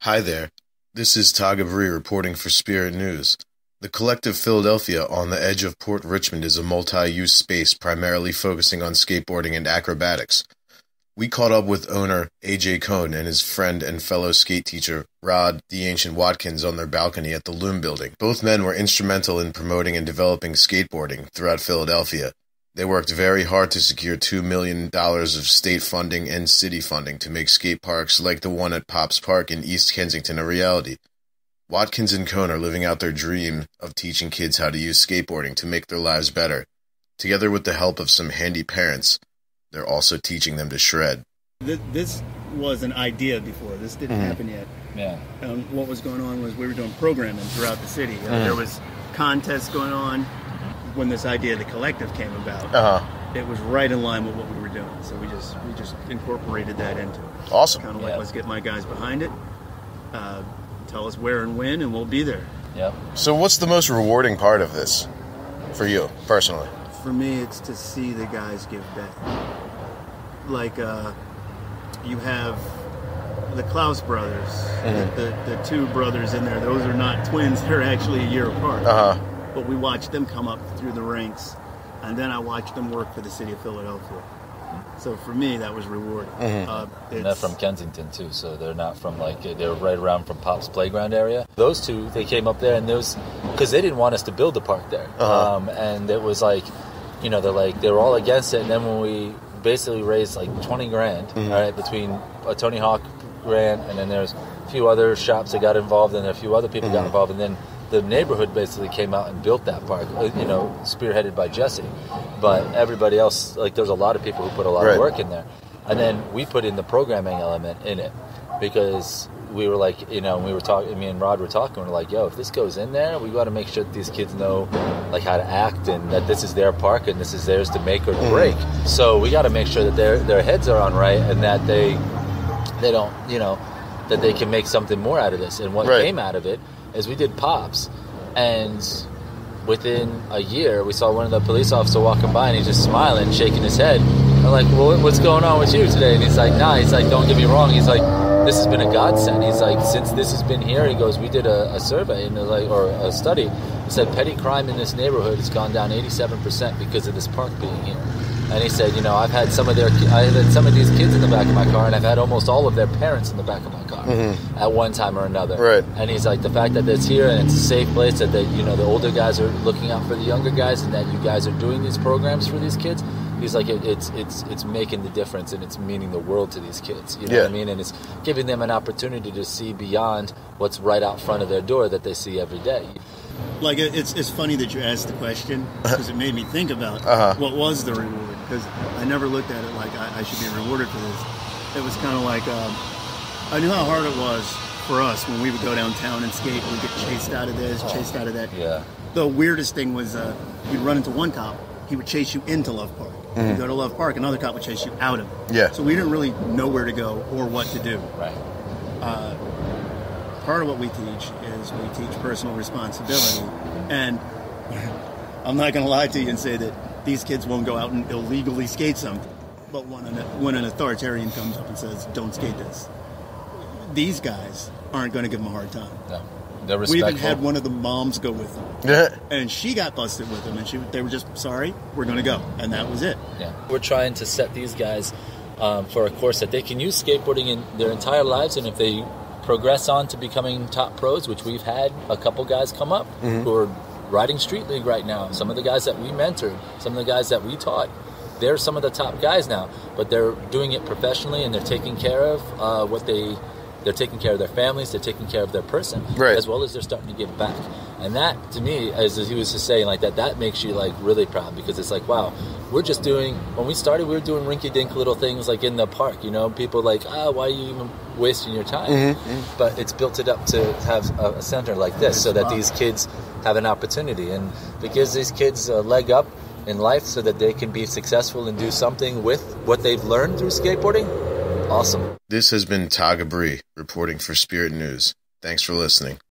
Hi there. This is Gabrie reporting for Spirit News. The Collective Philadelphia on the edge of Port Richmond is a multi-use space primarily focusing on skateboarding and acrobatics. We caught up with owner A.J. Cohn and his friend and fellow skate teacher Rod the Ancient Watkins on their balcony at the Loom Building. Both men were instrumental in promoting and developing skateboarding throughout Philadelphia. They worked very hard to secure $2 million of state funding and city funding to make skate parks like the one at Pops Park in East Kensington a reality. Watkins and Cohn are living out their dream of teaching kids how to use skateboarding to make their lives better. Together with the help of some handy parents, they're also teaching them to shred. This was an idea before. This didn't happen yet. Yeah. And what was going on was we were doing programming throughout the city. There was contests going on. When this idea of the collective came about, it was right in line with what we were doing. So we just incorporated that into it. Awesome. Kind of like, let's get my guys behind it. Tell us where and when, and we'll be there. Yep. So what's the most rewarding part of this for you, personally? For me, it's to see the guys give back. Like, you have the Klaus brothers, the two brothers in there. Those are not twins. They're actually a year apart. But we watched them come up through the ranks, and then I watched them work for the city of Philadelphia. So for me, that was rewarding. And they're from Kensington too, so they're not from they're right around from Pop's playground area. Those two, they came up there, and because they didn't want us to build the park there, and it was like, they were all against it. And then when we basically raised like $20,000, all right, between a Tony Hawk grant, and then there's a few other shops that got involved, and a few other people got involved, and then the neighborhood basically came out and built that park, spearheaded by Jesse. But everybody else, there's a lot of people who put a lot of work in there. And then we put in the programming element in it because we were we were talking, me and Rod were talking, we're like, yo, if this goes in there, we got to make sure that these kids know how to act and that this is their park and this is theirs to make or to break. So we got to make sure that their heads are on right and that they don't, that they can make something more out of this. And what came out of it is we did Pops, and within a year we saw one of the police officers walking by and he's just smiling, shaking his head. I'm like, well, what's going on with you today? And he's like, nah, he's like, don't get me wrong, he's like, this has been a godsend. He's like, since this has been here, he goes, we did a survey or a study. He said petty crime in this neighborhood has gone down 87% because of this park being here. And he said, I've had some of these kids in the back of my car, and I've had almost all of their parents in the back of my car at one time or another. Right. And he's like, the fact that it's here and it's a safe place, that the older guys are looking out for the younger guys, and that you guys are doing these programs for these kids. He's like, it's making the difference, and it's meaning the world to these kids. You know what I mean? And it's giving them an opportunity to see beyond what's right out front of their door that they see every day. It's funny that you asked the question because it made me think about what was the reward, because I never looked at it like I should be rewarded for this. It was kind of like I knew how hard it was for us when we would go downtown and skate. We'd get chased out of this, chased out of that. Yeah. The weirdest thing was you'd run into one cop, he would chase you into Love Park. You'd go to Love Park, another cop would chase you out of it. Yeah. So we didn't really know where to go or what to do. Right. Part of what we teach is we teach personal responsibility, and I'm not going to lie to you and say that these kids won't go out and illegally skate something, but when an authoritarian comes up and says, don't skate this, these guys aren't going to give them a hard time. No. They're We respectful. even had one of the moms go with them, and she got busted with them, and they were just, sorry, we're going to go, and that was it. Yeah. We're trying to set these guys for a course that they can use skateboarding in their entire lives, and if they progress on to becoming top pros, which we've had a couple guys come up who are riding street league right now. Some of the guys that we mentored, some of the guys that we taught, they're some of the top guys now, but they're doing it professionally, and they're taking care of they're taking care of their families, they're taking care of their person, as well as they're starting to give back. And that, to me, as he was just saying, that makes you really proud, because it's like, wow, we're just doing, when we started, we were doing rinky-dink little things in the park, people why are you even wasting your time? But it's built it up to have a center like this so that these kids have an opportunity, and it gives these kids a leg up in life so that they can be successful and do something with what they've learned through skateboarding. Awesome. This has been Gabrie reporting for Spirit News. Thanks for listening.